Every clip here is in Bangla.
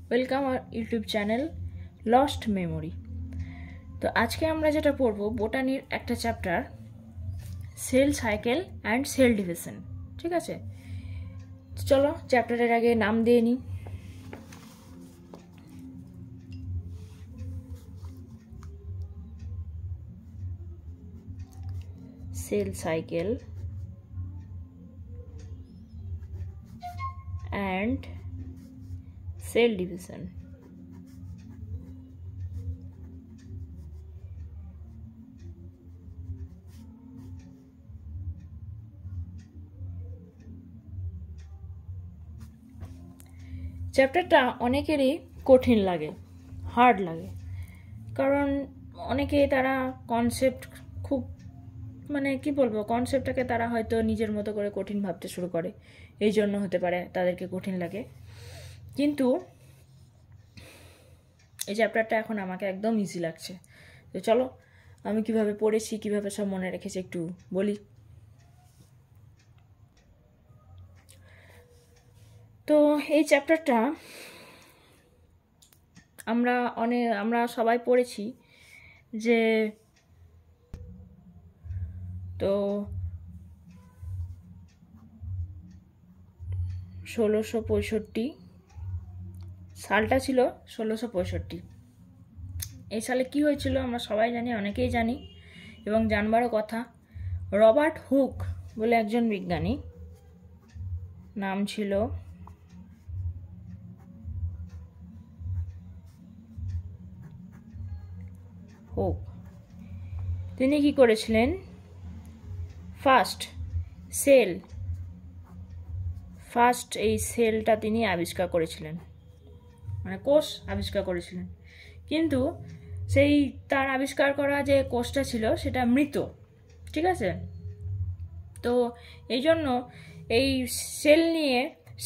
Welcome our YouTube channel lost memory. তো আজকে আমরা যেটা পড়ব বোটানির একটা chapter, cell cycle and cell division. ঠিক আছে, চলো চ্যাপ্টারের আগে নাম দিয়ে নিই। Cell cycle and cell division. চ্যাপ্টারটা অনেকেরই কঠিন লাগে, হার্ড লাগে, কারণ অনেকে তারা কনসেপ্ট খুব কি বলবো, কনসেপ্টটাকে তারা হয়তো নিজের মতো করে কঠিন ভাবতে শুরু করে, এই জন্য হতে পারে তাদেরকে কঠিন লাগে। কিন্তু এই চ্যাপ্টারটা এখন আমাকে একদম ইজি লাগছে। তো চলো আমি কিভাবে পড়েছি, কিভাবে সব মনে রেখেছি একটু বলি। তো এই চ্যাপ্টারটা আমরা সবাই পড়েছি যে তো 1665 সালটা ছিল 1665। এই সালে কি হয়েছিল আমরা সবাই জানি, অনেকেই জানি এবং জানবারও কথা। রবার্ট হুক বলে একজন বিজ্ঞানী, নাম ছিল হুক, তিনি কি করেছিলেন, ফার্স্ট এই সেলটা তিনি আবিষ্কার করেছিলেন, মানে কোষ আবিষ্কার করেছিলেন। কিন্তু সেই তার আবিষ্কার করা যে কোষটা ছিল সেটা মৃত। ঠিক আছে, তো এই জন্য এই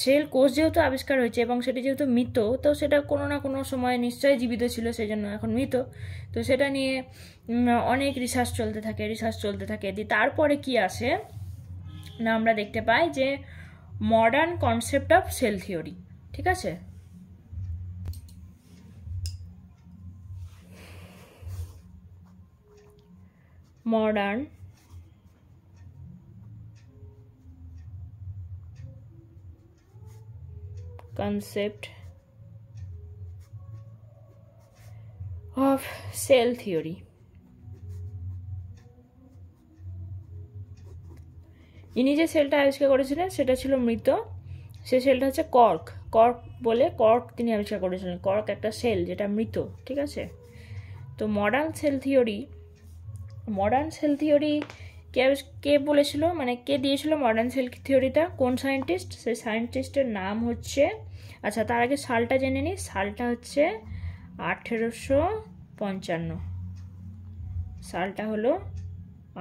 সেল কোষ যেহেতু আবিষ্কার হয়েছে এবং সেটি যেহেতু মৃত, তো সেটা কোনো না কোনো সময় নিশ্চয়ই জীবিত ছিল, সেই জন্য এখন মৃত। তো সেটা নিয়ে অনেক রিসার্চ চলতে থাকে। তারপরে কি আসে না, আমরা দেখতে পাই যে modern concept of cell theory. ঠিক আছে, modern concept of cell theory। ইনি যে সেলটা আবিষ্কার করেছিলেন সেটা ছিল মৃত। সে সেলটা হচ্ছে কর্ক তিনি আবিষ্কার করেছিলেন। কর্ক একটা সেল যেটা মৃত। ঠিক আছে, তো মডার্ন সেল থিওরি কে বলেছিল, মানে কে দিয়েছিল মডার্ন সেল থিওরিটা, কোন সায়েন্টিস্ট? সেই সায়েন্টিস্টের নাম হচ্ছে, আচ্ছা তার আগে সালটা জেনে নিই। সালটা হচ্ছে 1855। সালটা হলো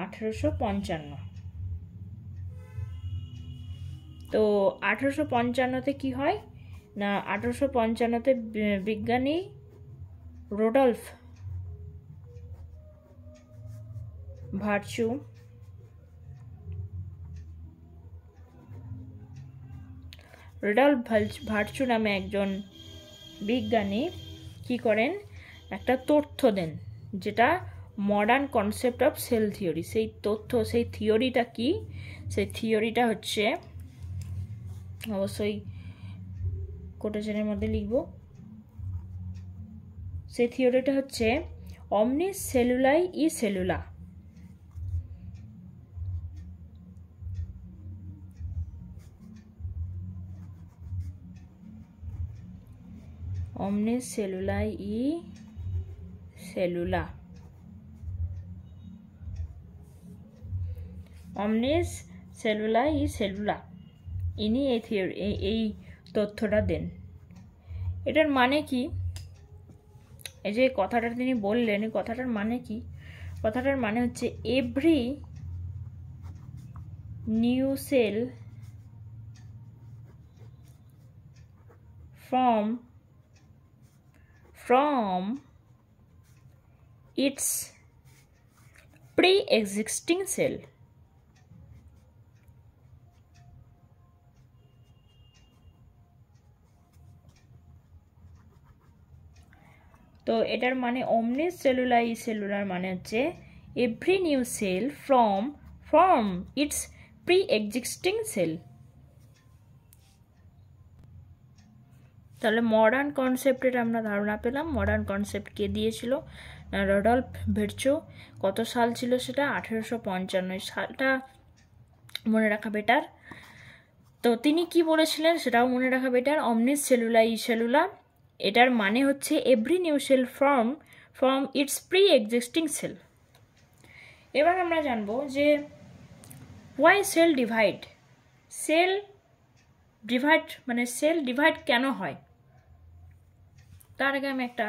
1855। তো 1855-তে কি হয় না, 1855-তে বিজ্ঞানী রুডল্ফ ভার্চু নামে একজন বিজ্ঞানী কি করেন, একটা তথ্য দেন, যেটা modern concept of cell theory. সেই থিওরিটা কি? সেই থিওরিটা হচ্ছে, অবশ্যই কোটেশনের মধ্যে লিখব, সেই থিওরিটা হচ্ছে অমনিস সেলুলাই ই সেলুলা। omnis cellulae e cellula। omnis cellulae e cellula, ইনি এই তথ্যটা দেন। এটার মানে কি? এই যে কথাটা তিনি বললেন, এই কথাটার মানে কি? কথাটার মানে হচ্ছে every new cell from its pre-existing cell। তো এটার মানে omnis cellula is cellular মানে হচ্ছে every new cell from its pre-existing cell। তাহলে মডার্ন কনসেপ্টের আমরা ধারণা পেলাম। মডার্ন কনসেপ্ট কে দিয়েছিল না রডলফ ভার্চো। কত সাল ছিল সেটা? 1855 সালটা মনে রাখা বেটার। তো তিনি কি বলেছিলেন সেটাও মনে রাখা বেটার। অমনিস সেলুলা ই সেলুলা, এটার মানে হচ্ছে every new cell from its pre existing cell. এবার আমরা জানবো যে why cell divide. Cell divide কেন হয়? তার আগে আমি একটা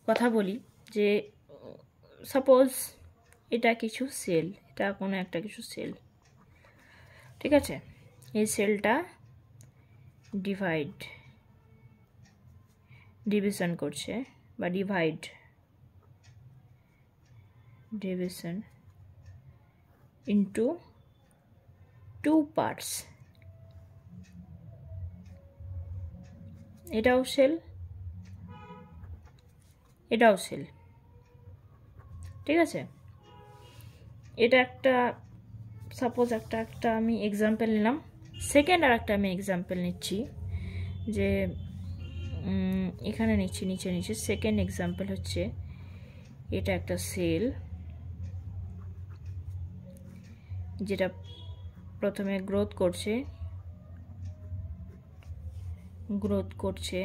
কথা বলি যে সাপোজ এটা কিছু সেল, এটা কোনো একটা কিছু সেল, ঠিক আছে? এই সেলটা ডিভিশন করছে বা ডিভিশন ইনটু 2 পার্টস। এটাও সেল, এটাও সেল, ঠিক আছে? এটা একটা সাপোজ একটা আমি এক্সাম্পল নিলাম। সেকেন্ড আর একটা আমি এক্সাম্পল নিচ্ছি যে এখানে নিচে সেকেন্ড এক্সাম্পল হচ্ছে এটা একটা সেল যেটা প্রথমে গ্রোথ করছে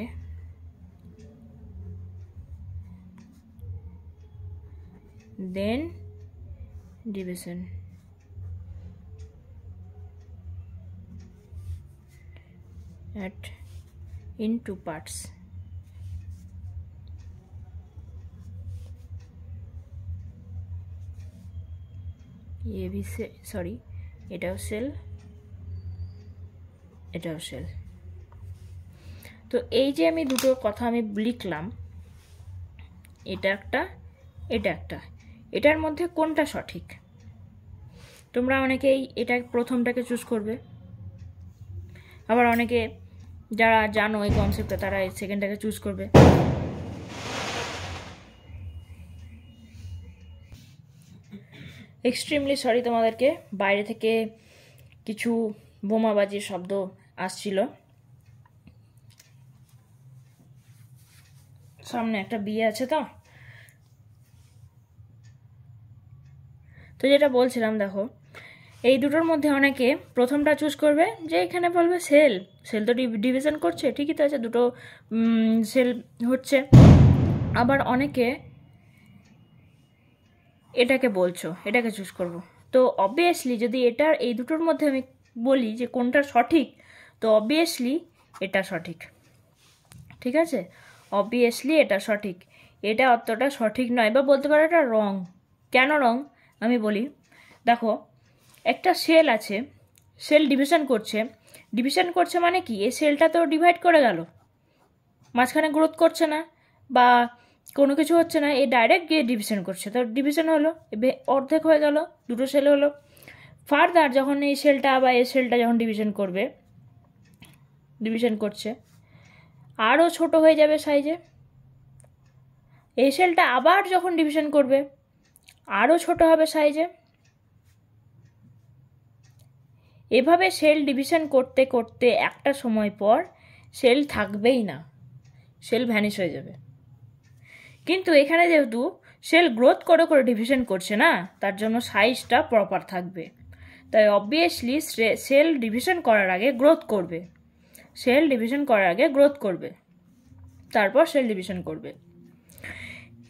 দেন ডিভিশন, in 2 parts। ये भी सॉरी এটাও সেল, এটাও সেল। তো এই যে আমি দুটো কথা আমি লিখলাম, এটা একটা, এটার মধ্যে কোনটা সঠিক? তোমরা অনেকেই এটা প্রথমটাকে চুজ করবে, আবার অনেকে যারা জানো এই কনসেপ্টটা তারা এই সেকেন্ডটাকে চুজ করবে। এক্সট্রিমলি সরি তোমাদেরকে, বাইরে থেকে কিছু বোমাবাজির শব্দ আসছিল। সামনে একটা বিয়ে আছে তো যেটা বলছিলাম, দেখো এই দুটোর মধ্যে অনেকে প্রথমটা চুজ করবে যে এখানে বলবে সেল তো ডিভিশন করছে, ঠিকই তো আছে, দুটো সেল হচ্ছে। আবার অনেকে এটাকে চুজ করব। তো অবভিয়াসলি যদি এই দুটোর মধ্যে আমি বলি যে কোনটা সঠিক, তো অবভিয়াসলি এটা সঠিক, ঠিক আছে? অবভিয়াসলি এটা সঠিক। এটা অতটা সঠিক নয়, বা বলতে পারো এটা রং। কেন রং আমি বলি। দেখো একটা সেল আছে, সেল ডিভিশন করছে মানে কি? এই সেলটা তো ডিভাইড করে গেল, মাঝখানে গ্রোথ করছে না বা কোনো কিছু হচ্ছে না, এই ডাইরেক্ট গিয়ে ডিভিশন করছে। তো ডিভিশন হলো, অর্ধেক হয়ে গেল, দুটো সেল হলো। ফার্দার যখন এই সেলটা বা এই সেলটা যখন ডিভিশন করছে আরও ছোট হয়ে যাবে সাইজে। এই সেলটা আবার যখন ডিভিশন করবে আরও ছোট হবে সাইজে। এভাবে সেল ডিভিশন করতে করতে একটা সময় পর সেল থাকবেই না, সেল ভ্যানিশ হয়ে যাবে। কিন্তু এখানে যেহেতু সেল গ্রোথ করে ডিভিশন করছে না, তার জন্য সাইজটা প্রপার থাকবে। তাই অবভিয়াসলি সেল ডিভিশন করার আগে গ্রোথ করবে, তারপর সেল ডিভিশন করবে।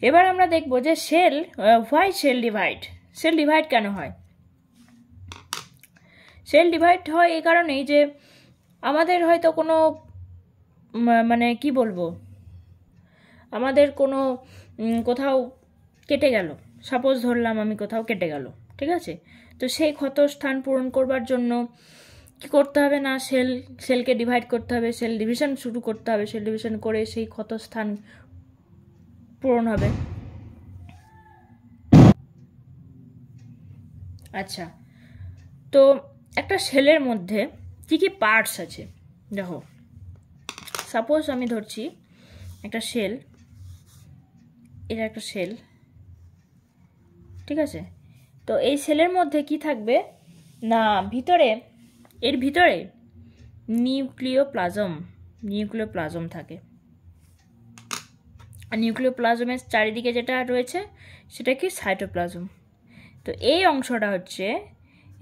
এবার আমরা দেখব যে হোয়াই সেল ডিভাইড কেন হয়। সেল ডিভাইড হয় এই কারণেই যে আমাদের হয়তো কোনো মানে কি বলবো, আমাদের কোনো কোথাও কেটে গেল, সাপোজ ধরলাম আমি কোথাও কেটে গেল, ঠিক আছে? তো সেই ক্ষতস্থান পূরণ করবার জন্য কি করতে হবে না, সেলকে ডিভাইড করতে হবে, সেল ডিভিশন শুরু করতে হবে। সেল ডিভিশন করে সেই ক্ষতস্থান পূরণ হবে। আচ্ছা, তো একটা সেলের মধ্যে কি কি পার্টস আছে দেখো। সাপোজ আমি ধরছি একটা সেল, এটা একটা সেল, ঠিক আছে। তো এই সেলের মধ্যে কি থাকবে না, এর ভিতরে নিউক্লিওপ্লাজম থাকে। আর নিউক্লিওপ্লাজমের চারিদিকে যেটা রয়েছে সেটা কি সাইটোপ্লাজম। তো এই অংশটা হচ্ছে,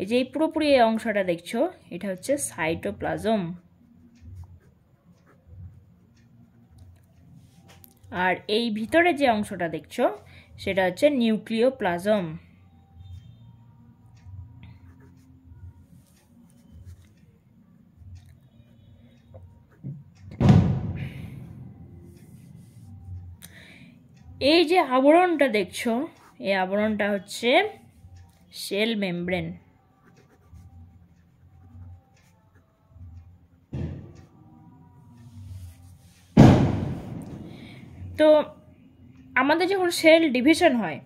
এই যে পুরোপুরি এই অংশটা দেখছো, এটা হচ্ছে সাইটোপ্লাজম। আর এই ভিতরে যে অংশটা দেখছো সেটা হচ্ছে নিউক্লিওপ্লাজম। এই যে আবরণটা দেখছো, এই আবরণটা হচ্ছে সেল মেমব্রেন। তো আমাদের যখন সেল ডিভিশন হয়,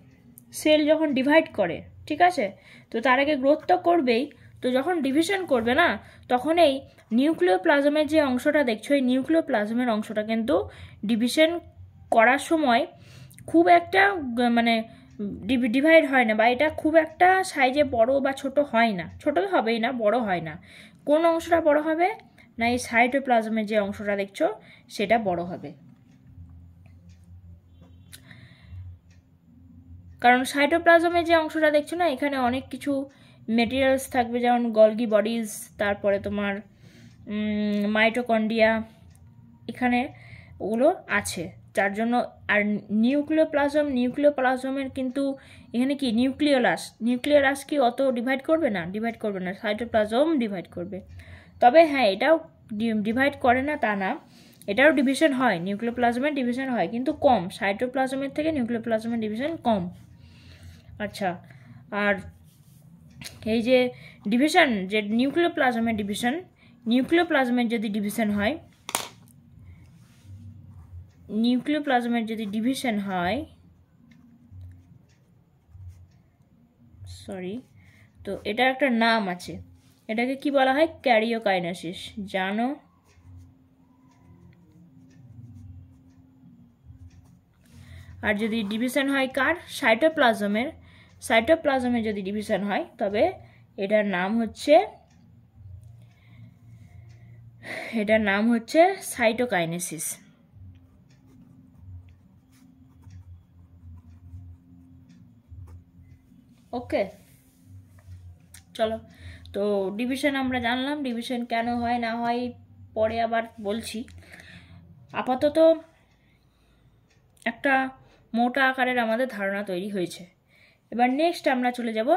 সেল যখন ডিভাইড করে, ঠিক আছে, তো তার আগে গ্রোথ তো করবেই। তো যখন ডিভিশন করবে না, তখন এই নিউক্লিওপ্লাজমের যে অংশটা দেখছো, এই নিউক্লিওপ্লাজমের অংশটা কিন্তু ডিভিশন করার সময় খুব একটা মানে ডিভাইড হয় না, বা এটা খুব একটা সাইজে বড় বা ছোট হয় না। ছোট তো হবেই না, বড় হয় না। কোন অংশটা বড় হবে না, এই সাইটোপ্লাজমের যে অংশটা দেখছো সেটা বড় হবে। কারণ সাইটোপ্লাজমের যে অংশটা দেখছো না, এখানে অনেক কিছু মেটেরিয়ালস থাকবে, যেমন গলগি বডিজ, তারপরে তোমার মাইটোকন্ড্রিয়া, এখানে ওগুলো আছে, যার জন্য। আর নিউক্লিওপ্লাজমের কিন্তু এখানে কি নিউক্লিয়াস কি অত ডিভাইড করবে না, সাইটোপ্লাজম ডিভাইড করবে। তবে হ্যাঁ, এটাও ডিভাইড করে না তা না, এটাও ডিভিশন হয়, নিউক্লিওপ্লাজমের ডিভিশন হয়, কিন্তু কম। সাইটোপ্লাজমের থেকে নিউক্লিওপ্লাজমের ডিভিশন কম। আচ্ছা, আর এই যে ডিভিশন, যে নিউক্লিওপ্লাজমের যদি ডিভিশন হয়, তো এটা একটা নাম আছে, এটাকে কি বলা হয়, ক্যারিওকাইনেসিস, জানো? আর যদি ডিভিশন হয় কার, সাইটোপ্লাজমের যদি ডিভিশন হয়, তবে এটার নাম হচ্ছে সাইটোকাইনেসিস। ওকে, চলো। তো ডিভিশন আমরা জানলাম, ডিভিশন কেন হয় না হয় পরে আবার বলছি। আপাতত একটা মোটা আকারের আমাদের ধারণা তৈরি হয়েছে। এবার নেক্সট আমরা চলে যাব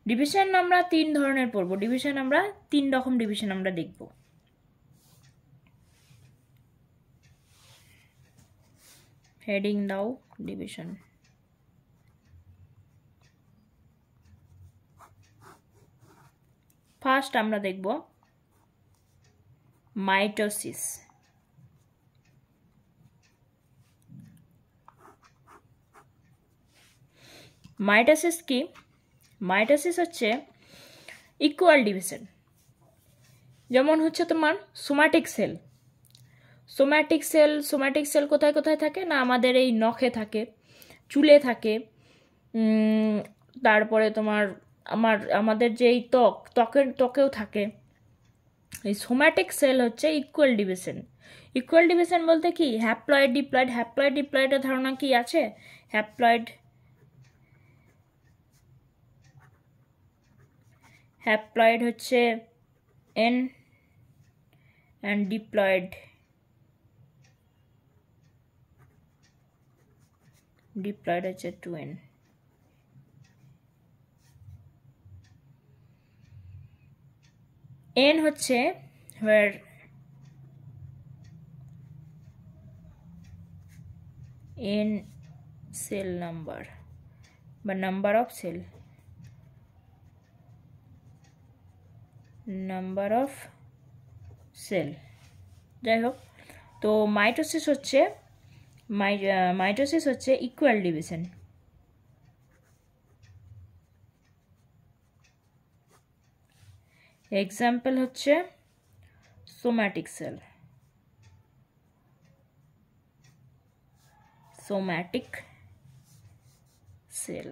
ডিভিশন আমরা 3 ধরনের পড়বো। আমরা 3 রকম ডিভিশন আমরা দেখব। হেডিং দাও, ডিভিশন। ফার্স্ট আমরা দেখব মাইটোসিস। মাইটোসিস কি? মাইটোসিস হচ্ছে ইকুয়াল ডিভিশন। যেমন হচ্ছে তোমার সোম্যাটিক সেল কোথায় কোথায় থাকে না, আমাদের এই নখে থাকে, চুলে থাকে, তারপরে তোমার আমাদের যে এই ত্বকেও থাকে। এই সোম্যাটিক সেল হচ্ছে ইকুয়াল ডিভিশন বলতে কি, হ্যাপ্লয়েড ডিপ্লয়েডের ধারণা কি আছে? হ্যাপ্লয়েড হচ্ছে N and diploid হচ্ছে 2N। N হচ্ছে where N cell number বা number of cell, যাই হোক। তো মাইটোসিস হচ্ছে ইকুয়াল ডিভিশন। এক্সাম্পল হচ্ছে সোম্যাটিক সোম্যাটিক সেল,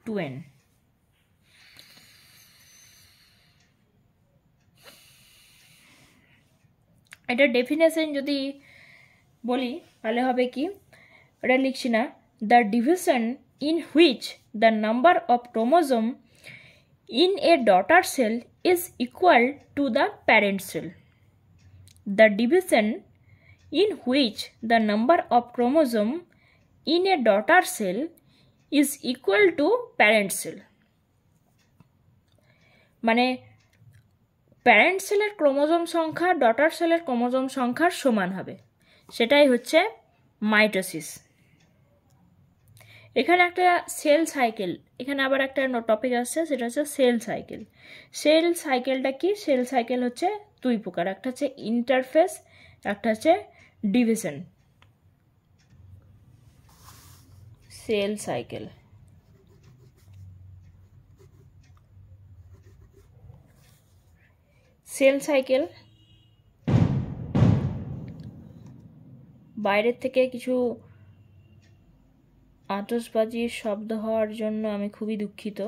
2n। এটা ডেফিনেশন যদি বলি তাহলে হবে কি, এটা লিখছি না, the division in which the number of chromosome in a daughter cell is equal to the parent cell. The division in which the number of chromosome in a daughter cell is equal to parent cell. মানে প্যারেন্ট সেলের ক্রোমোজোম সংখ্যা ডটার সেলের ক্রোমোজোম সংখ্যার সমান হবে, সেটাই হচ্ছে মাইটোসিস। এখানে একটা সেল সাইকেল, এখানে আবার একটা টপিক আসছে, সেটা হচ্ছে সেল সাইকেল। সেল সাইকেলটা কি? সেল সাইকেল হচ্ছে দুই প্রকার, একটা হচ্ছে ইন্টারফেস, একটা হচ্ছে division. Cell cycle, cell cycle বাইরের থেকে কিছু আতশবাজির শব্দ হওয়ার জন্য আমি খুবই দুঃখিত।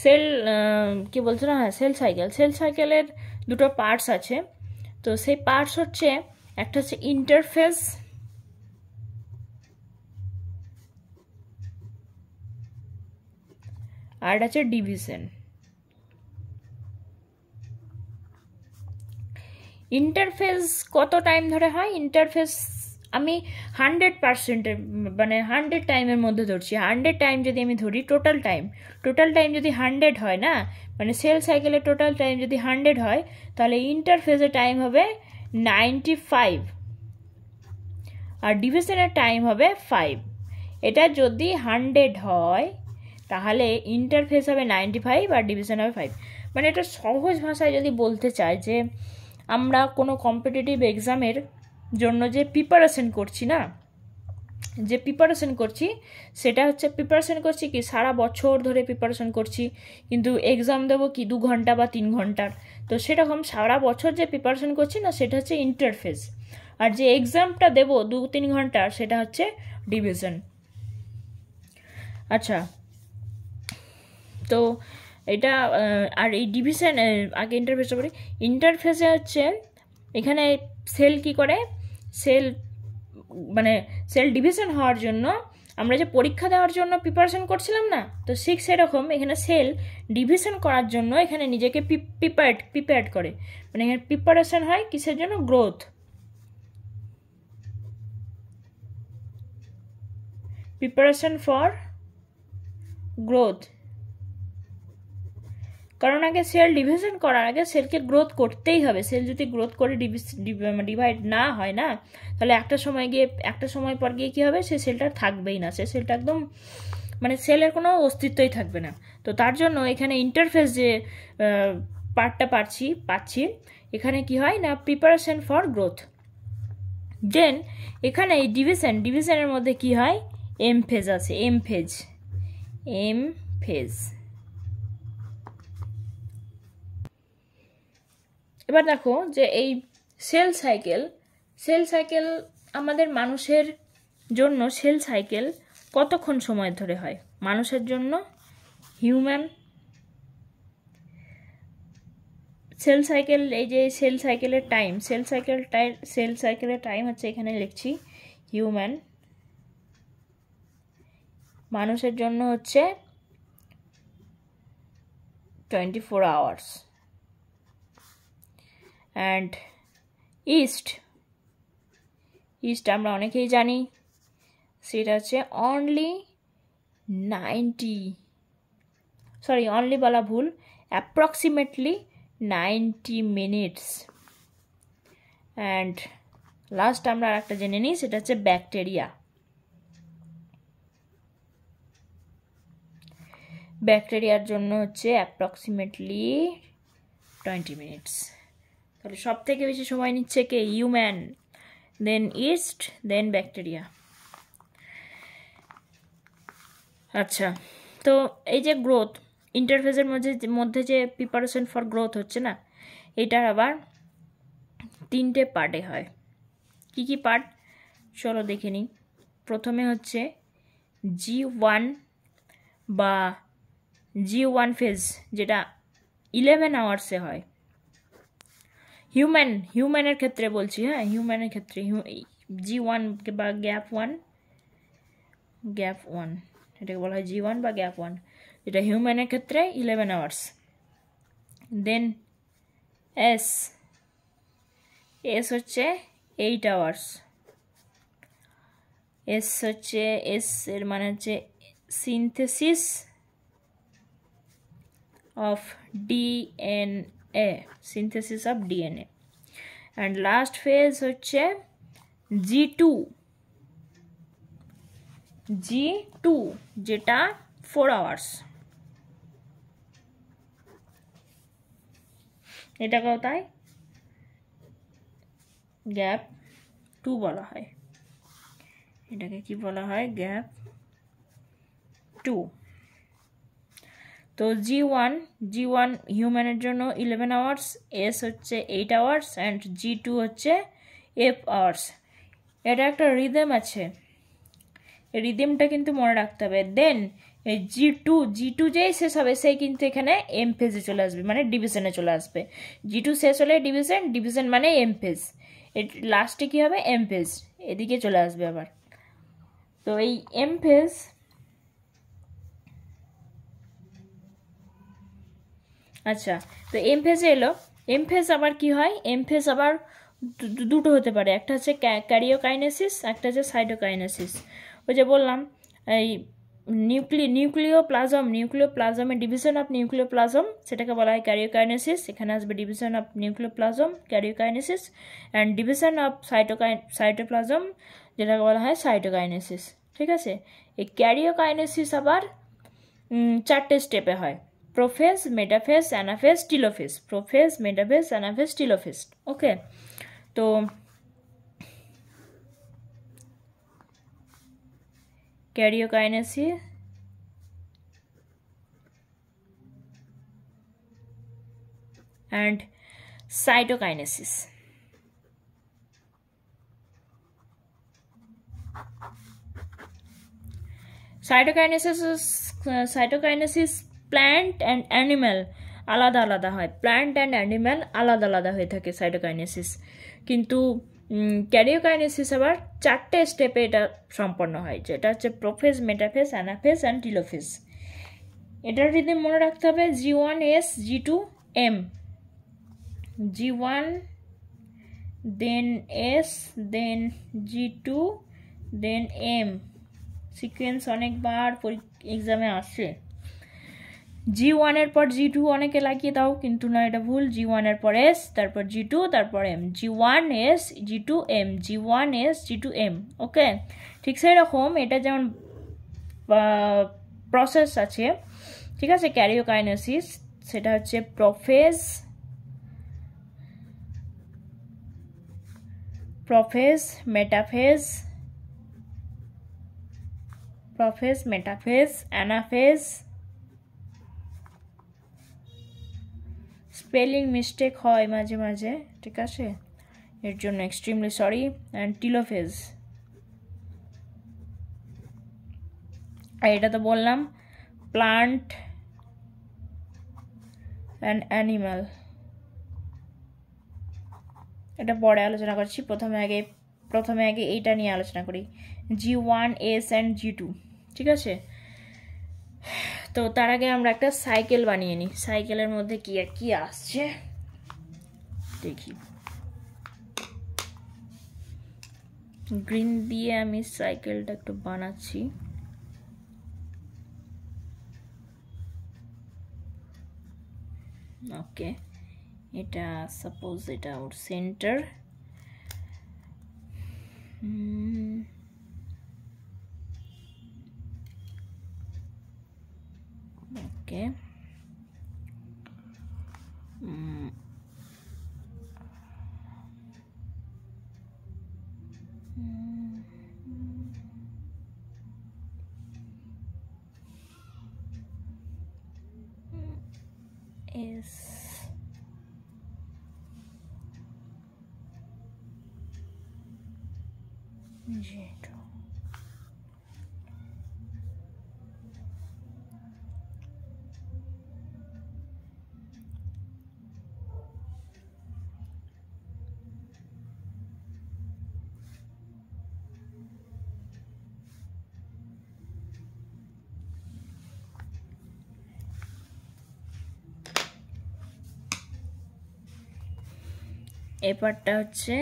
সেল কি বলছো না, হ্যাঁ সেল সাইকেল। সেল সাইকেলের দুটো পার্টস আছে, তো সেই পার্টস হচ্ছে একটা হচ্ছে ইন্টারফেস আর একটা হচ্ছে ডিভিশন। ইন্টারফেস কত টাইম ধরে হয়? ইন্টারফেস আমি 100%-এর মানে 100 টাইমের মধ্যে ধরছি। 100 টাইম যদি আমি ধরি, টোটাল টাইম যদি 100 হয় না, মানে সেল সাইকেলের টোটাল টাইম যদি 100 হয়, তাহলে ইন্টারফেসের টাইম হবে 95 আর ডিভিশনের টাইম হবে 5। এটা যদি 100 হয় তাহলে ইন্টারফেস হবে 95 আর ডিভিশন হবে 5। মানে এটা সহজ ভাষায় যদি বলতে চাই যে আমরা কোনো কম্পিটিটিভ এক্সামের জন্য যে প্রিপারেশন করছি না, যে প্রিপারেশন করছি সেটা হচ্ছে প্রিপারেশন করছি কি সারা বছর ধরে প্রিপারেশন করছি, কিন্তু এক্সাম দেবো কি 2 ঘন্টা বা 3 ঘন্টার। তো সেরকম সারা বছর যে প্রিপারেশন করছি না, সেটা হচ্ছে ইন্টারফেস, আর যে এক্সামটা দেবো 2-3 ঘন্টার সেটা হচ্ছে ডিভিশন। আচ্ছা, তো এটা আর এই ডিভিশন আগে ইন্টারফেসটা করি। ইন্টারফেসে হচ্ছে এখানে সেল কি করে, সেল মানে সেল ডিভিশন হওয়ার জন্য আমরা যে পরীক্ষা দেওয়ার জন্য প্রিপারেশন করছিলাম না, তো ঠিক সেরকম এখানে সেল ডিভিশন করার জন্য এখানে নিজেকে প্রিপেয়ার্ড করে। মানে এখানে প্রিপারেশন হয় কিসের জন্য? Growth, preparation for growth. কারণ আগে সেল ডিভিশন করার আগে সেলকে গ্রোথ করতেই হবে। সেল যদি গ্রোথ করে ডিভাইড না হয় না, তাহলে একটা সময় পর গিয়ে কী হবে, সে সেলটা থাকবেই না, সে সেলটা একদম মানে সেলের কোনো অস্তিত্বই থাকবে না। তো তার জন্য এখানে ইন্টারফেস যে পার্টটা পাচ্ছি এখানে কি হয় না, প্রিপারেশন ফর গ্রোথ। দেন এখানে এই ডিভিশনের মধ্যে কি হয়, এম ফেজ আছে, এম ফেজ। এবার দেখো যে এই সেল সাইকেল আমাদের মানুষের জন্য সেল সাইকেল কতক্ষণ সময় ধরে হয় মানুষের জন্য? হিউম্যান সেল সাইকেল, এই যে সেল সাইকেলের টাইম হচ্ছে এখানে লিখছি হিউম্যান, মানুষের জন্য হচ্ছে 24 hours। অ্যান্ড ইস্ট আমরা অনেকেই জানি, সেটা হচ্ছে অনলি বলা ভুল, অ্যাপ্রক্সিমেটলি 90 minutes। অ্যান্ড লাস্ট আমরা আর একটা জেনে নিই, সেটা হচ্ছে ব্যাকটেরিয়ার জন্য হচ্ছে অ্যাপ্রক্সিমেটলি 20 minutes। তাহলে সব থেকে বেশি সময় নিচ্ছে কে? হিউম্যান, দেন ইস্ট, দেন ব্যাকটেরিয়া। আচ্ছা, তো এই যে গ্রোথ, ইন্টারফেসের মধ্যে যে প্রিপারেশন ফর গ্রোথ হচ্ছে না, এটার আবার 3টে পার্টে হয়। কি কি পার্ট চলো দেখে নিই। প্রথমে হচ্ছে G1 বা G1 ফেজ, যেটা 11 আওয়ার্সে হয়। হিউম্যানের ক্ষেত্রে বলছি, হ্যাঁ, হিউম্যানের ক্ষেত্রে G1 বা গ্যাপ ওয়ান, এটাকে বলা হয় G1 বা গ্যাপ 1, যেটা হিউম্যানের ক্ষেত্রে 11 আওয়ার্স। দেন এস হচ্ছে 8 আওয়ার্স। এস এর মানে হচ্ছে synthesis of DNA, and last phase হচ্ছে G2, যেটা 4 আওয়ার্স। এটাকেও তাই গ্যাপ 2 বলা হয়। এটাকে কি বলা হয়? গ্যাপ 2। তো G1 হিউম্যানের জন্য 11 আওয়ার্স, এস হচ্ছে 8 আওয়ার্স, অ্যান্ড G2 হচ্ছে 8 আওয়ার্স। এটা একটা রিদম আছে, এই রিদমটা কিন্তু মনে রাখতে হবে। দেন এই G2 যেই শেষ হবে সেই কিন্তু এখানে এম ফেজে চলে আসবে, মানে ডিভিশনে চলে আসবে। G2 শেষ হলে ডিভিশন মানে এম ফেজ, লাস্টে কি হবে? এম ফেজ, এদিকে চলে আসবে আবার। তো এই এম ফেজ, আচ্ছা, তো এম ফেজে এলো। এম ফেজ আবার কি হয়? এম ফেজ আবার দুটো হতে পারে, একটা হচ্ছে ক্যারিওকাইনেসিস, একটা হচ্ছে সাইটোকাইনেসিস। ওই যে বললাম এই নিউক্লিওপ্লাজমের ডিভিশন অফ নিউক্লিওপ্লাজম, সেটাকে বলা হয় ক্যারিওকাইনেসিস। এখানে আসবে division of nucleoplasm, karyokinesis, and division of cytoplasm, যেটাকে বলা হয় সাইটোকাইনেসিস। ঠিক আছে, এই ক্যারিওকাইনেসিস আবার 4টে স্টেপে হয়: prophase, metaphase, anaphase, telophase. Prophase, metaphase, anaphase, telophase. Okay, তো karyokinesis and cytokinesis. Cytokinesis plant and animal আলাদা আলাদা হয়, প্ল্যান্ট অ্যান্ড অ্যানিম্যাল আলাদা আলাদা হয়ে থাকে সাইটোকাইনেসিস। কিন্তু ক্যারিওকাইনেসিস আবার 4টে স্টেপে এটা সম্পন্ন হয়, যেটা হচ্ছে প্রোফেজ, মেটাফেজ, অ্যানাফেজ অ্যান্ড টিলোফেজ। এটার যদি মনে রাখতে হবে G1S, G2M, G1 then S then G2 then M। Sequence অনেকবার এক্সামে আসে। G1 এর পর G2 অনেকে লাগিয়ে দাও, কিন্তু না, এটা ভুল। G1 এর পর S, তারপর G2, তারপর M। G1S, G2M, G1S, G2M। ওকে, ঠিক সেরকম এটা যেমন প্রসেস আছে, ঠিক আছে, ক্যারিওকাইনেসিস, সেটা হচ্ছে prophase, metaphase, anaphase. Spelling mistake হয় মাঝে মাঝে, ঠিক আছে, এর জন্য এক্সট্রিমলি সরি। অ্যান্ড টিলোফেজ, আর এটা তো বললাম প্লান্ট অ্যান্ড অ্যানিম্যাল, এটা পরে আলোচনা করছি। প্রথমে আগে এইটা নিয়ে আলোচনা করি, G1S অ্যান্ড G2। ঠিক আছে, তো তার আগে আমরা একটা সাইকেল বানিয়ে নিই। সাইকেলের মধ্যে কি আর কি আসছে দেখি। গ্রিন দিয়ে আমি সাইকেলটা একটু বানাচ্ছি। ওকে, এটা সাপোজ এটা ওর সেন্টার। ওকে, এস G2 এই পার্টটা হচ্ছে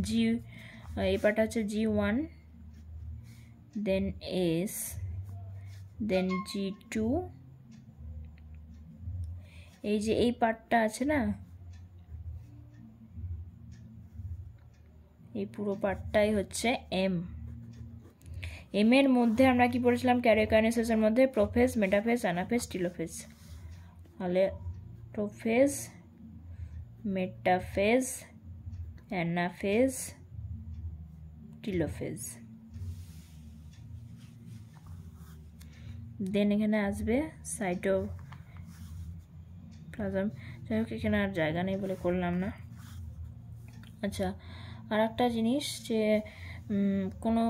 জি, এই পার্টটা হচ্ছে G1, দেন S, দেন G2। এই যে এই পার্টটা আছে না, এই পুরো পার্টটাই হচ্ছে M। এম এর মধ্যে আমরা কি পড়েছিলাম ক্যারিওকাইনেসিসের মধ্যে? Prophase, metaphase, anaphase, telophase. তাহলে prophase, metaphase, anaphase, telophase. Then এখানে আসবে সাইটোপ্লাজম। যাই হোক, এখানে আর জায়গা নেই বলে করলাম না। আচ্ছা, আর একটা জিনিস, যে কোনো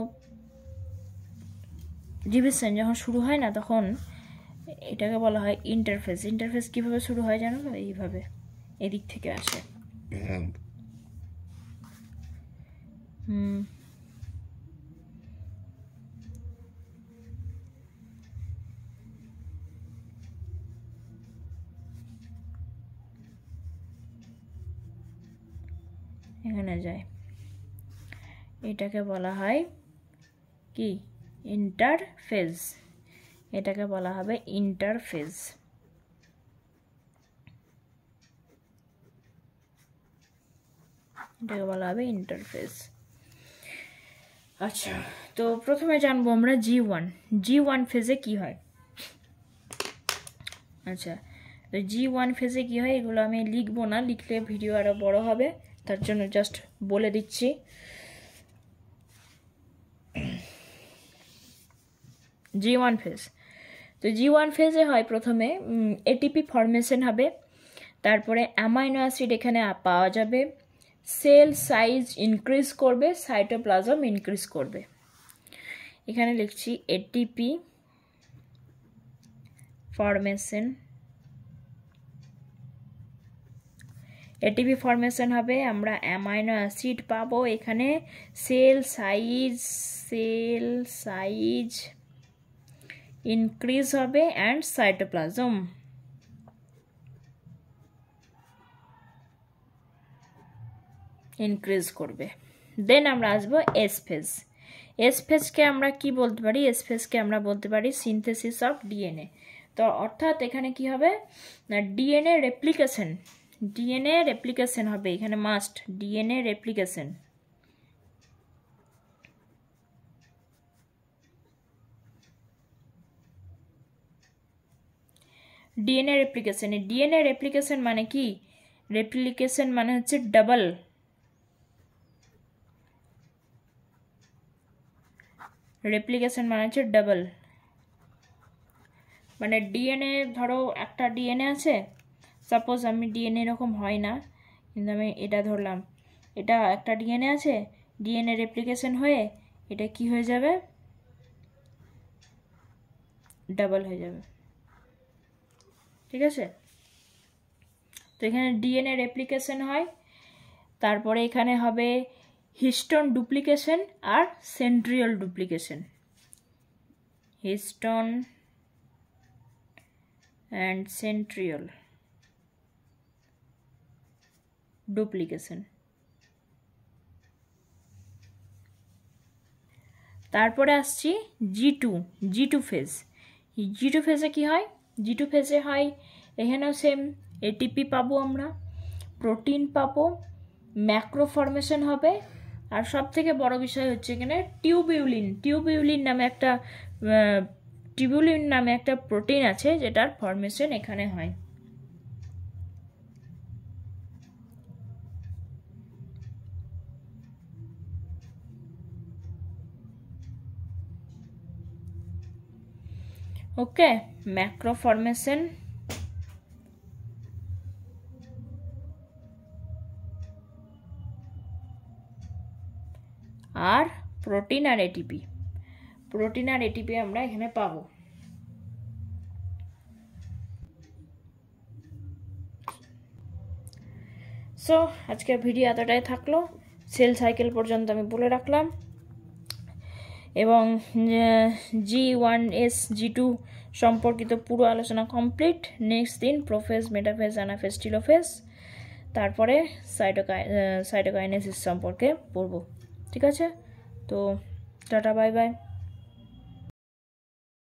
ডিভিশন যখন শুরু হয় না, তখন এটাকে বলা হয় ইন্টারফেস। ইন্টারফেস কিভাবে শুরু হয় জানো তো? এইভাবে, এদিক থেকে আসে। এখানে যায়, এটাকে বলা হয় কি? ইন্টারফেজ। এটাকে বলা হবে ইন্টারফেজ। এটাকে বলা হবে ইন্টারফেজ। আচ্ছা, তো প্রথমে জানবো আমরা G1 ফেজে কি হয়। আচ্ছা, তো G1 ফেজে কি হয় এগুলো আমি লিখবো না, লিখলে ভিডিও আরো বড় হবে, তার জন্য জাস্ট বলে দিচ্ছি। G1 ফেজ, তো G1 ফেজে হয় প্রথমে এটিপি ফরমেশন হবে, তারপরে অ্যামাইনো অ্যাসিড এখানে পাওয়া যাবে, সেল সাইজ ইনক্রিজ করবে, সাইটোপ্লাজম ইনক্রিজ করবে। এখানে লিখছি এটিপি ফরমেশন। এটিপি ফরমেশন হবে, আমরা অ্যামাইনো অ্যাসিড পাবো, এখানে সেল সাইজ ইনক্রিজ হবে অ্যান্ড সাইটোপ্লাজম ইনক্রিজ করবে। দেন আমরা আসবো এস ফেজ। এস ফেজকে আমরা কি বলতে পারি? এস ফেজকে আমরা বলতে পারি সিনথেসিস অফ ডিএনএ। তো অর্থাৎ এখানে কি হবে না, ডিএনএ রেপ্লিকেশন হবে, এখানে must DNA replication. DNA replication মানে কি? রেপ্লিকেশন মানে হচ্ছে ডাবল। রেপ্লিকেশন মানে হচ্ছে ডাবল, মানে ডিএনএ, ধরো একটা ডিএনএ আছে, সাপোজ আমি ডিএনএ এরকম হয় না, কিন্তু আমি এটা ধরলাম, এটা একটা ডিএনএ আছে, ডিএনএ রেপ্লিকেশন হয়ে এটা কি হয়ে যাবে? ডাবল হয়ে যাবে। ঠিক আছে, তো এখানে ডিএনএ রেপ্লিকেশন হয়, তারপরে এখানে হবে হিস্টোন ডুপ্লিকেশন আর centriole duplication. Histone and centriole duplication. তারপরে আসছি জি টু ফেজ। জি2 ফেজে কি হয়? জি2 ফেজে হয় এখানেও সেম, এটিপি পাবো আমরা, প্রোটিন পাবো, ম্যাক্রো ফরমেশন হবে, আর সব থেকে বড় বিষয় হচ্ছে এখানে টিউবিউলিন নামে একটা প্রোটিন আছে, যেটার ফরমেশন এখানে হয়। ওকে, ম্যাক্রো ফরমেশন আর প্রোটিন আর এটিপি, প্রোটিন আর এটিপি আমরা এখানে পাবো। সো আজকের ভিডিও এতটাই থাকলো, সেল সাইকেল পর্যন্ত আমি বলে রাখলাম, এবং G1S G2 সম্পর্কিত পুরো আলোচনা কমপ্লিট। নেক্সট দিন প্রোফেজ, মেটাফেজ, অ্যানাফেজ, টিলোফেজ, তারপরে সাইটোকাইনেসিস সম্পর্কে পড়ব। ঠিক আছে, তো টাটা, বাই বাই।